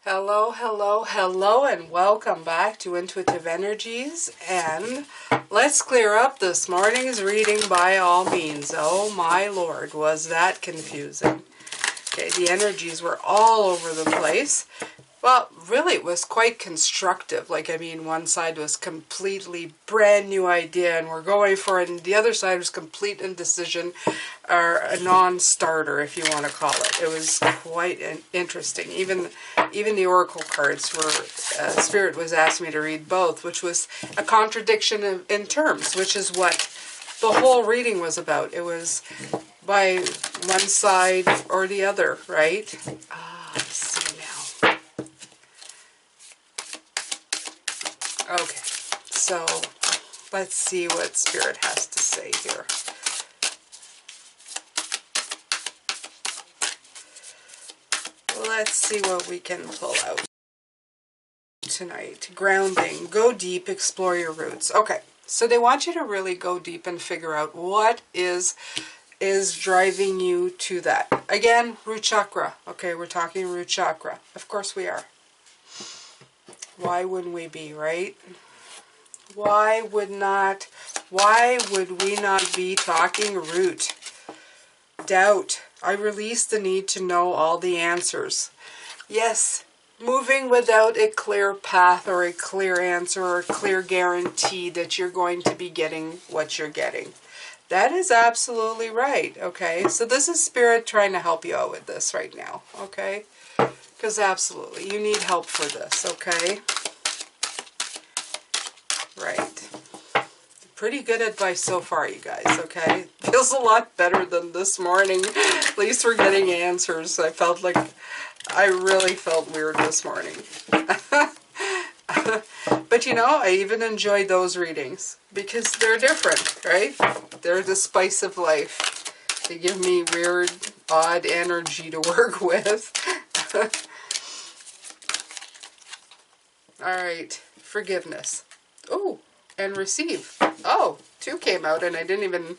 Hello, hello, hello, and welcome back to Intuitive Energies. And let's clear up this morning's reading by all means. Oh my Lord, was that confusing. Okay, the energies were all over the place. Well, really, it was quite constructive. One side was completely brand new idea and we're going for it, and the other side was complete indecision, or a non-starter, if you want to call it. It was quite interesting. Even the oracle cards were, Spirit was asking me to read both, which was a contradiction in terms, which is what the whole reading was about. It was by one side or the other, right? Let's see now. Okay, so let's see what Spirit has to say here. Let's see what we can pull out tonight. Grounding. Go deep, explore your roots. Okay, so they want you to really go deep and figure out what is driving you to that. Again, root chakra. Okay, we're talking root chakra. Of course we are. Why wouldn't we be, right? Why would we not be talking root? Doubt. I release the need to know all the answers. Yes, moving without a clear path or a clear answer or a clear guarantee that you're going to be getting what you're getting. That is absolutely right, okay? So this is Spirit trying to help you out with this right now, okay? Because absolutely, you need help for this, okay? Right. Pretty good advice so far, you guys, okay? Feels a lot better than this morning. At least we're getting answers. I really felt weird this morning. But you know, I even enjoyed those readings because they're different, right? They're the spice of life. They give me weird, odd energy to work with. All right, forgiveness. Oh, and receive. Oh, two came out and I didn't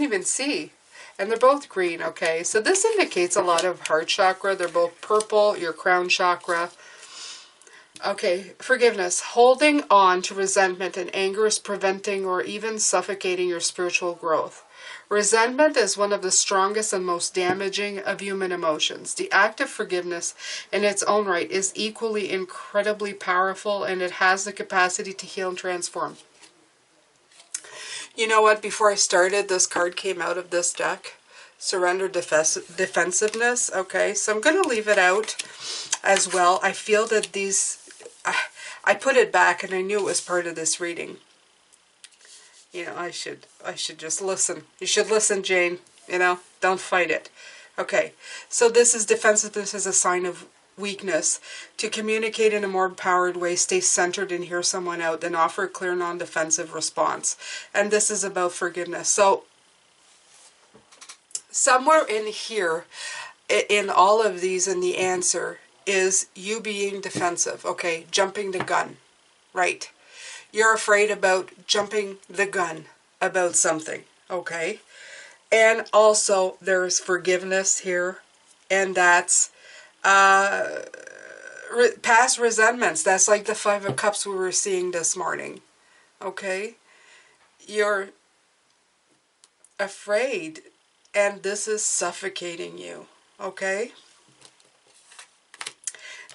even see. And they're both green, okay? So this indicates a lot of heart chakra. They're both purple, your crown chakra. Okay, forgiveness. Holding on to resentment and anger is preventing or even suffocating your spiritual growth. Resentment is one of the strongest and most damaging of human emotions. The act of forgiveness in its own right is equally incredibly powerful, and it has the capacity to heal and transform. You know what? Before I started, this card came out of this deck. Surrender, defensiveness. Okay, so I'm going to leave it out as well. I feel that I put it back and I knew it was part of this reading. You know, I should just listen. You should listen, Jane. You know, don't fight it. Okay, so this is defensiveness as a sign of weakness. To communicate in a more empowered way, stay centered and hear someone out, then offer a clear, non-defensive response. And this is about forgiveness. So somewhere in here, in all of these, in the answer is you being defensive. Okay, jumping the gun, right? You're afraid about jumping the gun about something, okay? And also there's forgiveness here, and that's past resentments. That's like the Five of Cups we were seeing this morning, okay? You're afraid, and this is suffocating you, okay?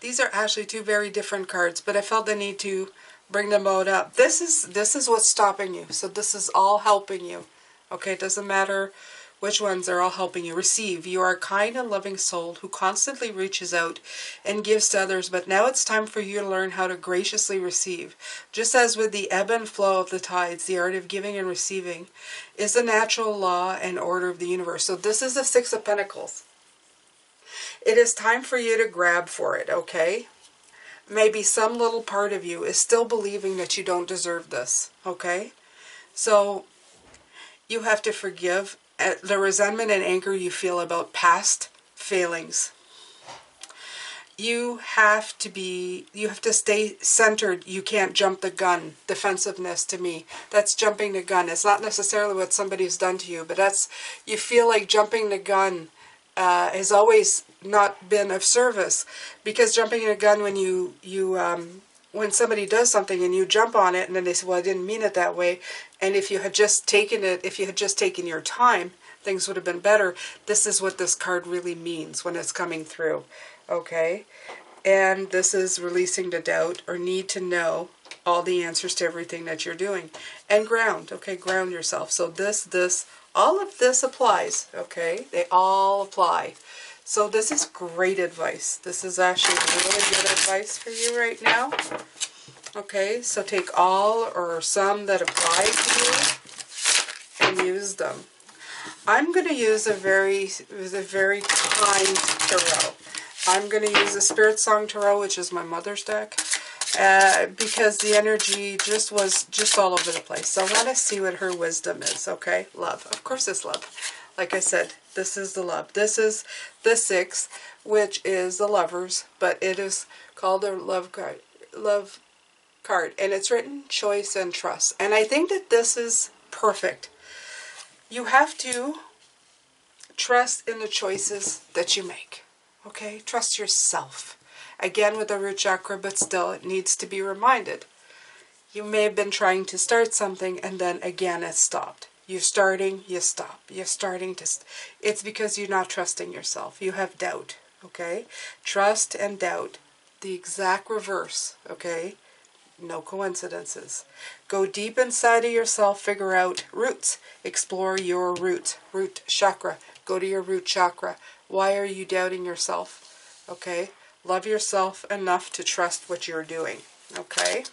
These are actually two very different cards, but I felt the need to bring them both up. This is what's stopping you. So this is all helping you. Okay, it doesn't matter which ones, are all helping you. Receive. You are a kind and loving soul who constantly reaches out and gives to others, but now it's time for you to learn how to graciously receive. Just as with the ebb and flow of the tides, the art of giving and receiving is the natural law and order of the universe. So this is the Six of Pentacles. It is time for you to grab for it, okay? Maybe some little part of you is still believing that you don't deserve this, okay? So you have to forgive the resentment and anger you feel about past failings. You have to stay centered. You can't jump the gun. Defensiveness, to me, that's jumping the gun. It's not necessarily what somebody's done to you, but you feel like jumping the gun is always not been of service. Because jumping in a gun, when somebody does something and you jump on it and then they say, well, I didn't mean it that way. And if you had just taken your time, things would have been better. This is what this card really means when it's coming through. Okay? And this is releasing the doubt or need to know all the answers to everything that you're doing. And ground. Okay, ground yourself. So all of this applies. Okay? They all apply. So this is great advice. This is actually really good advice for you right now. Okay, so take all or some that apply to you and use them. I'm going to use a very kind tarot. I'm going to use the Spirit Song Tarot, which is my mother's deck, because the energy was just all over the place. So I want to see what her wisdom is, okay? Love. Of course it's love. Like I said, this is the love. This is the 6, which is the Lovers, but it is called a love card. And it's written choice and trust. And I think that this is perfect. You have to trust in the choices that you make. Okay? Trust yourself. Again with the root chakra, but still it needs to be reminded. You may have been trying to start something and then again it stopped. You're starting, you stop. You're starting to... It's because you're not trusting yourself. You have doubt. Okay? Trust and doubt. The exact reverse. Okay? No coincidences. Go deep inside of yourself. Figure out roots. Explore your roots. Root chakra. Go to your root chakra. Why are you doubting yourself? Okay? Love yourself enough to trust what you're doing. Okay?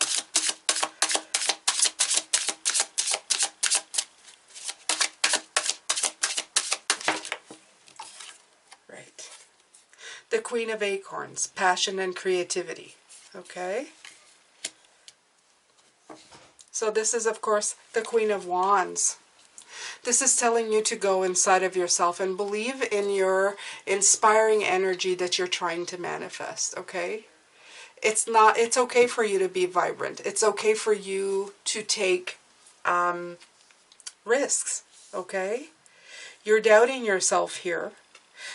Right. The Queen of Acorns. Passion and creativity. Okay? So this is, of course, the Queen of Wands. This is telling you to go inside of yourself and believe in your inspiring energy that you're trying to manifest, okay? It's okay for you to be vibrant. It's okay for you to take risks, okay? You're doubting yourself here.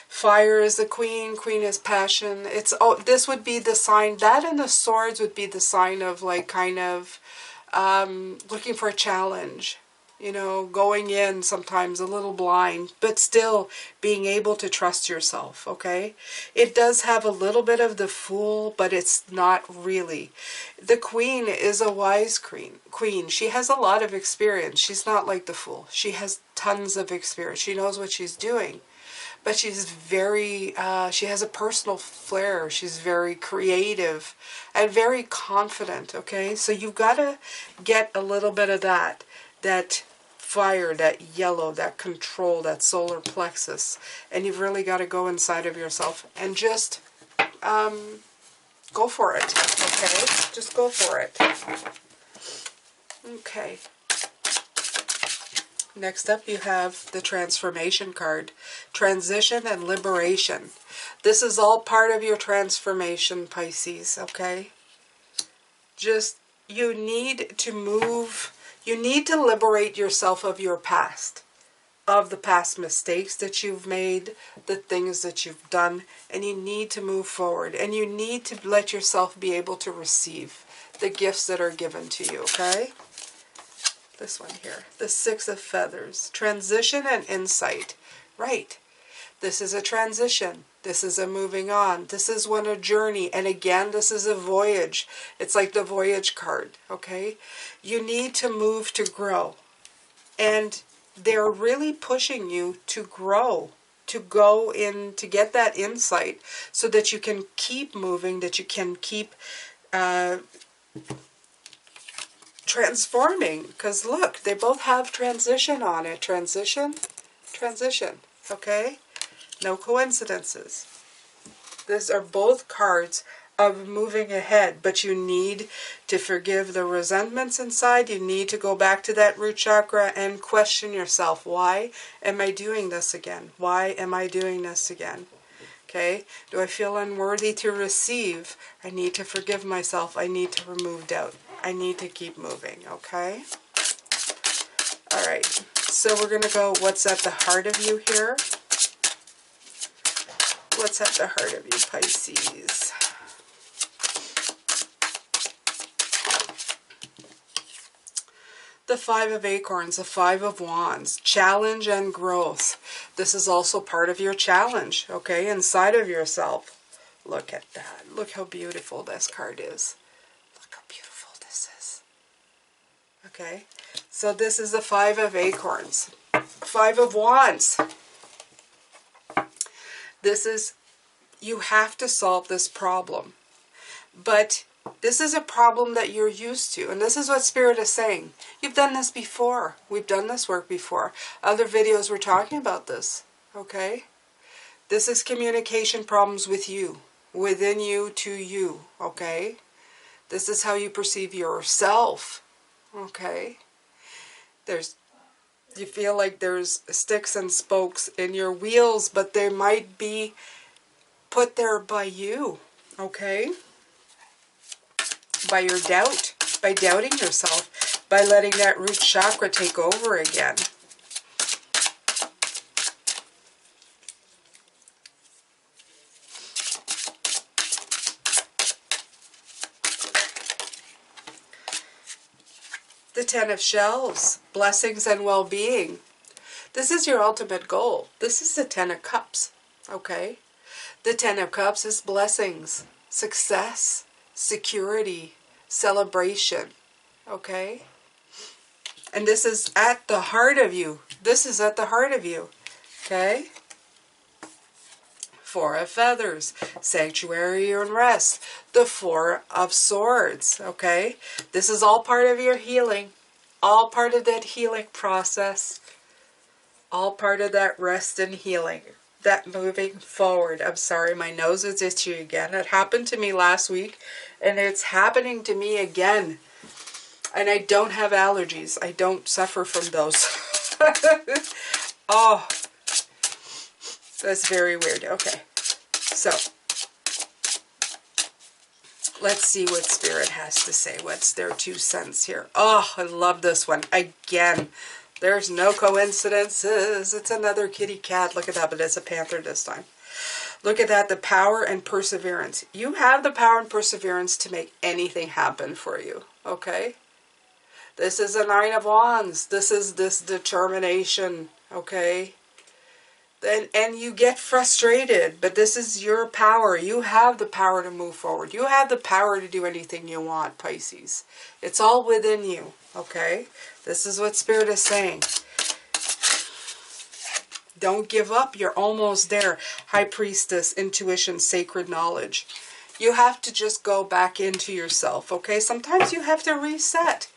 Fire is the queen. Queen is passion. This would be the sign. That and the swords would be the sign of like kind of looking for a challenge. You know, going in sometimes a little blind, but still being able to trust yourself, okay? It does have a little bit of the Fool, but it's not really. The Queen is a wise queen. She has a lot of experience. She's not like the Fool. She has tons of experience. She knows what she's doing. But she's she has a personal flair. She's very creative and very confident, okay? So you've got to get a little bit of that fire, that yellow, that control, that solar plexus. And you've really got to go inside of yourself and just go for it, okay? Just go for it. Okay. Next up you have the Transformation card. Transition and liberation. This is all part of your transformation, Pisces, okay? Just, you need to move. You need to liberate yourself of your past, of the past mistakes that you've made, the things that you've done, and you need to move forward. And you need to let yourself be able to receive the gifts that are given to you, okay? This one here, the 6 of Feathers. Transition and insight. Right. This is a transition. This is a moving on. This is a journey. And again, this is a voyage. It's like the Voyage card, okay? You need to move to grow. And they're really pushing you to grow, to go in, to get that insight so that you can keep moving, that you can keep transforming. Because look, they both have transition on it. Transition, transition, okay? No coincidences. These are both cards of moving ahead, but you need to forgive the resentments inside. You need to go back to that root chakra and question yourself. Why am I doing this again? Why am I doing this again? Okay? Do I feel unworthy to receive? I need to forgive myself. I need to remove doubt. I need to keep moving, okay? All right. So we're going to go, what's at the heart of you here? What's at the heart of you, Pisces? The Five of Acorns, the Five of Wands, challenge and growth. This is also part of your challenge, okay, inside of yourself. Look at that. Look how beautiful this card is. Look how beautiful this is. Okay, so this is the Five of Acorns. Five of Wands. This is, you have to solve this problem. But this is a problem that you're used to. And this is what Spirit is saying. You've done this before. We've done this work before. Other videos were talking about this. Okay? This is communication problems with you. Within you to you. Okay? This is how you perceive yourself. Okay? You feel like there's sticks and spokes in your wheels, but they might be put there by you. Okay? By your doubt, by doubting yourself, by letting that root chakra take over again. The Ten of Shells, blessings and well-being. This is your ultimate goal. This is the Ten of Cups, okay? The Ten of Cups is blessings, success, security, celebration, okay? And this is at the heart of you. This is at the heart of you, okay? Four of Feathers, sanctuary and rest. The Four of Swords, okay? This is all part of your healing, all part of that healing process, all part of that rest and healing. That moving forward. I'm sorry, my nose is itchy again. It happened to me last week, and it's happening to me again. And I don't have allergies. I don't suffer from those. Oh, that's very weird. Okay, so let's see what Spirit has to say. What's their 2 cents here? Oh, I love this one. Again, there's no coincidences. It's another kitty cat. Look at that, but it's a panther this time. Look at that, the power and perseverance. You have the power and perseverance to make anything happen for you, okay? This is a Nine of Wands. This is this determination, okay? And you get frustrated, but this is your power. You have the power to move forward. You have the power to do anything you want, Pisces. It's all within you, okay? This is what Spirit is saying. Don't give up. You're almost there. High Priestess, intuition, sacred knowledge. You have to just go back into yourself, okay? Sometimes you have to reset.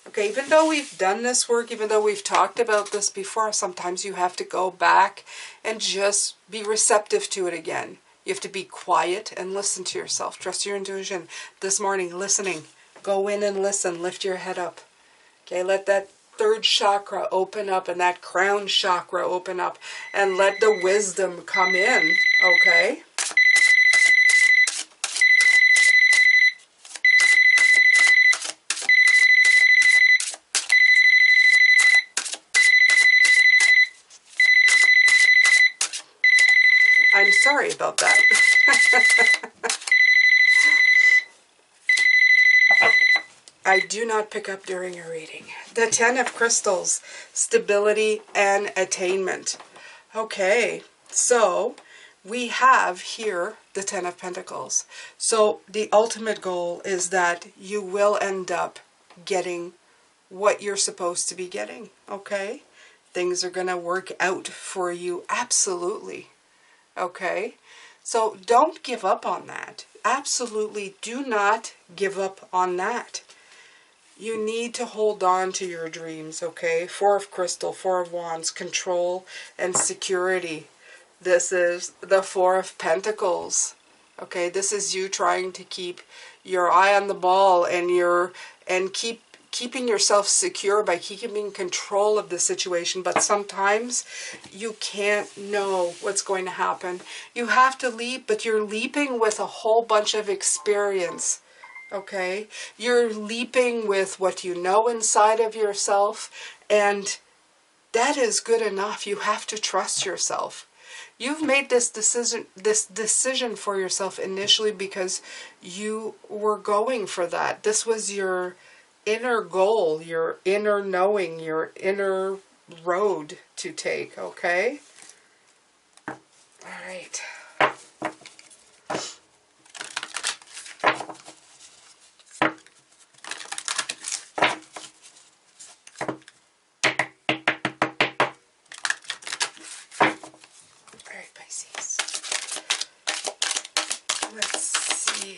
Okay, even though we've done this work, even though we've talked about this before, sometimes you have to go back and just be receptive to it again. You have to be quiet and listen to yourself. Trust your intuition. This morning, listening. Go in and listen. Lift your head up. Okay, let that third chakra open up and that crown chakra open up and let the wisdom come in, okay? I'm sorry about that. I do not pick up during a reading. The Ten of Crystals, stability and attainment. Okay, so we have here the Ten of Pentacles. So the ultimate goal is that you will end up getting what you're supposed to be getting, okay? Things are going to work out for you, absolutely, okay? So don't give up on that. Absolutely do not give up on that. You need to hold on to your dreams, okay? Four of Crystal, Four of Wands, control and security. This is the Four of Pentacles, okay? This is you trying to keep your eye on the ball and keeping yourself secure by keeping control of the situation. But sometimes you can't know what's going to happen. You have to leap, but you're leaping with a whole bunch of experience. Okay, you're leaping with what you know inside of yourself, and that is good enough. You have to trust yourself. You've made this decision for yourself initially because you were going for that. This was your inner goal, your inner knowing, your inner road to take, okay? All right. Pisces. Let's see.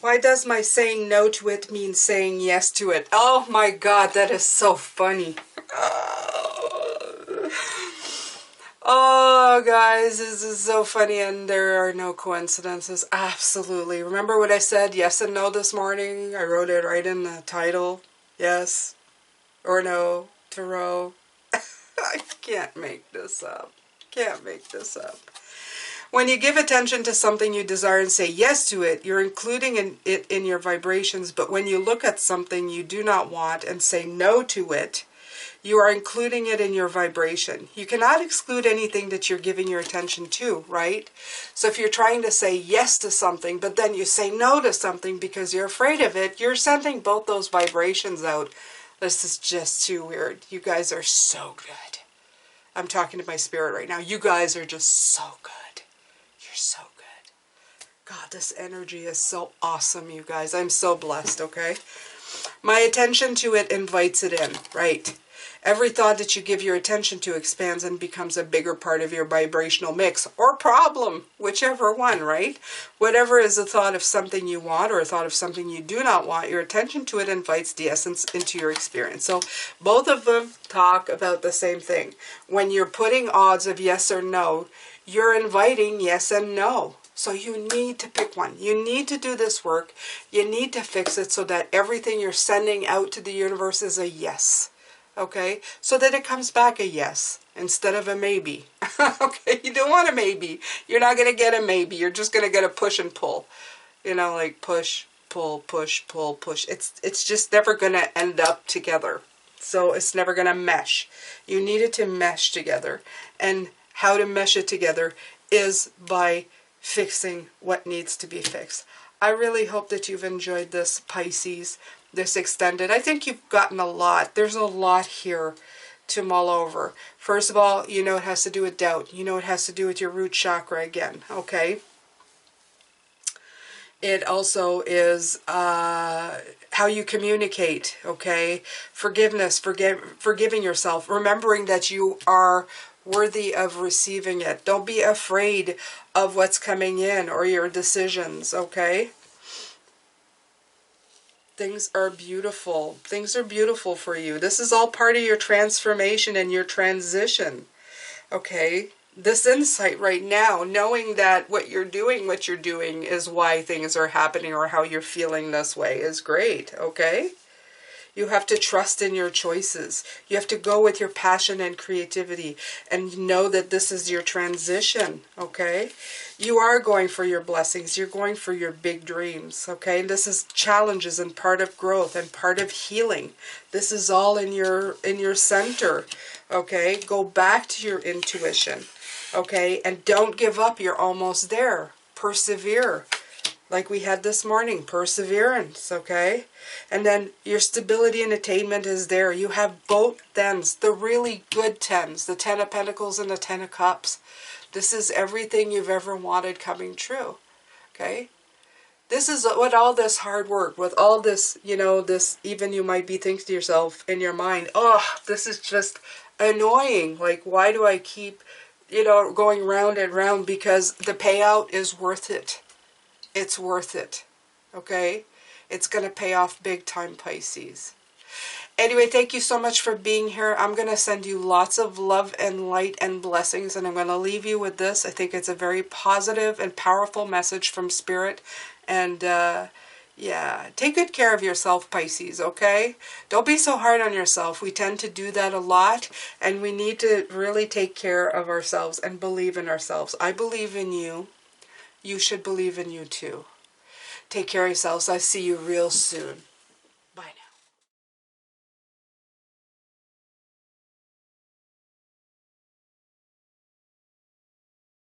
Why does my saying no to it mean saying yes to it? Oh my God, that is so funny. Oh, guys, this is so funny, and there are no coincidences. Absolutely. Remember what I said, yes and no, this morning? I wrote it right in the title. Yes or no, tarot. I can't make this up. Can't make this up. When you give attention to something you desire and say yes to it, you're including it in your vibrations. But when you look at something you do not want and say no to it, you are including it in your vibration. You cannot exclude anything that you're giving your attention to, right? So if you're trying to say yes to something, but then you say no to something because you're afraid of it, you're sending both those vibrations out. This is just too weird. You guys are so good. I'm talking to my spirit right now. You guys are just so good. You're so good. God, this energy is so awesome, you guys. I'm so blessed, okay? My attention to it invites it in, right? Every thought that you give your attention to expands and becomes a bigger part of your vibrational mix or problem, whichever one, right? Whatever is a thought of something you want or a thought of something you do not want, your attention to it invites the essence into your experience. So both of them talk about the same thing. When you're putting odds of yes or no, you're inviting yes and no. So you need to pick one. You need to do this work. You need to fix it so that everything you're sending out to the universe is a yes. Okay, so that it comes back a yes instead of a maybe. Okay, you don't want a maybe. You're not going to get a maybe. You're just going to get a push and pull. You know, like push, pull, push, pull, push. It's just never going to end up together. So it's never going to mesh. You need it to mesh together. And how to mesh it together is by fixing what needs to be fixed. I really hope that you've enjoyed this, Pisces. This extended. I think you've gotten a lot. There's a lot here to mull over. First of all, you know it has to do with doubt. You know it has to do with your root chakra again, okay? It also is how you communicate, okay? Forgiveness, forgiving yourself, remembering that you are worthy of receiving it. Don't be afraid of what's coming in or your decisions, okay? Things are beautiful. Things are beautiful for you. This is all part of your transformation and your transition. Okay? This insight right now, knowing that what you're doing is why things are happening or how you're feeling this way is great. Okay? You have to trust in your choices. You have to go with your passion and creativity and know that this is your transition, okay? You are going for your blessings. You're going for your big dreams, okay? And this is challenges and part of growth and part of healing. This is all in your center, okay? Go back to your intuition, okay? And don't give up. You're almost there. Persevere. Like we had this morning, perseverance, okay? And then your stability and attainment is there. You have both tens, the really good tens, the 10 of Pentacles and the 10 of Cups. This is everything you've ever wanted coming true, okay? This is what all this hard work, with all this, you know, this, even you might be thinking to yourself in your mind, oh, this is just annoying. Like, why do I keep, you know, going round and round? Because the payout is worth it. It's worth it, okay? It's going to pay off big time, Pisces. Anyway, thank you so much for being here. I'm going to send you lots of love and light and blessings, and I'm going to leave you with this. I think it's a very positive and powerful message from Spirit. And, yeah, take good care of yourself, Pisces, okay? Don't be so hard on yourself. We tend to do that a lot, and we need to really take care of ourselves and believe in ourselves. I believe in you. You should believe in you too. Take care of yourselves. I see you real soon.